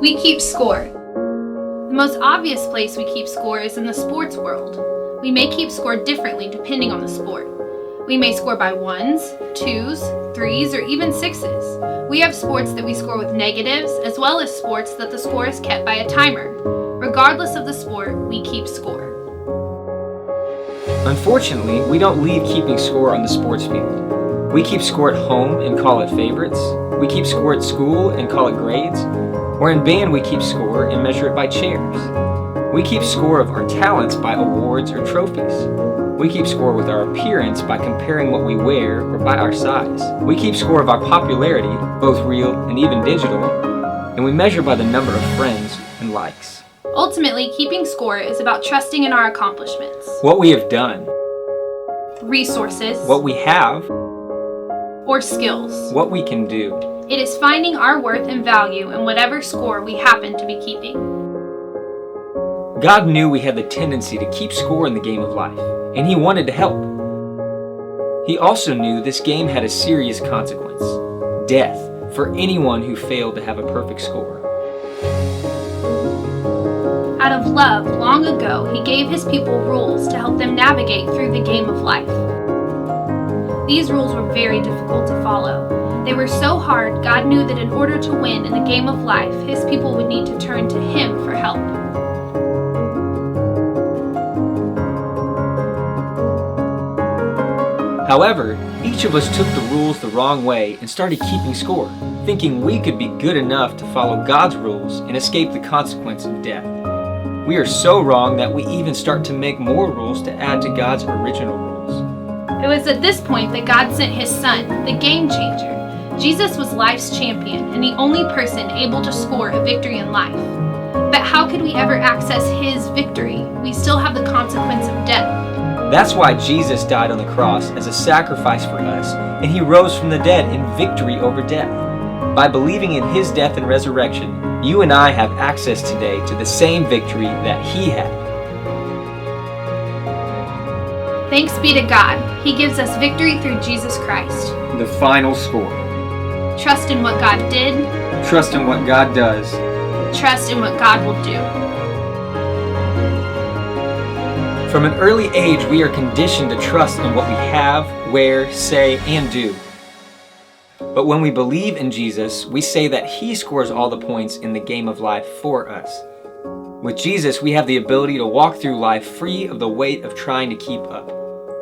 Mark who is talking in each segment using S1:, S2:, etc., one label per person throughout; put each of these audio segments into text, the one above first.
S1: We keep score. The most obvious place we keep score is in the sports world. We may keep score differently depending on the sport. We may score by 1s, 2s, 3s, or even 6s. We have sports that we score with negatives, as well as sports that the score is kept by a timer. Regardless of the sport, we keep score.
S2: Unfortunately, we don't leave keeping score on the sports field. We keep score at home and call it favorites. We keep score at school and call it grades. Or in band, we keep score and measure it by chairs. We keep score of our talents by awards or trophies. We keep score with our appearance by comparing what we wear or by our size. We keep score of our popularity, both real and even digital, and we measure by the number of friends and likes.
S1: Ultimately, keeping score is about trusting in our accomplishments,
S2: What we have done,
S1: resources,
S2: what we have,
S1: or skills.
S2: what we can do.
S1: It is finding our worth and value in whatever score we happen to be keeping.
S2: God knew we had the tendency to keep score in the game of life, and He wanted to help. He also knew this game had a serious consequence: death for anyone who failed to have a perfect score.
S1: Out of love, long ago, He gave His people rules to help them navigate through the game of life. These rules were very difficult to follow. They were so hard, God knew that in order to win in the game of life, His people would need to turn to Him for help.
S2: However, each of us took the rules the wrong way and started keeping score, thinking we could be good enough to follow God's rules and escape the consequence of death. We are so wrong that we even start to make more rules to add to God's original rules.
S1: It was at this point that God sent His Son, the game changer. Jesus was life's champion and the only person able to score a victory in life. But how could we ever access His victory? We still have the consequence of death.
S2: That's why Jesus died on the cross as a sacrifice for us, and He rose from the dead in victory over death. By believing in His death and resurrection, you and I have access today to the same victory that He had.
S1: Thanks be to God. He gives us victory through Jesus Christ.
S2: The final score.
S1: Trust in what God did.
S2: Trust in what God does.
S1: Trust in what God will do.
S2: From an early age, we are conditioned to trust in what we have, wear, say, and do. But when we believe in Jesus, we say that He scores all the points in the game of life for us. With Jesus, we have the ability to walk through life free of the weight of trying to keep up.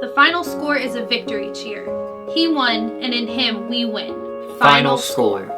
S1: The final score is a victory cheer. He won, and in Him we win.
S2: Final score.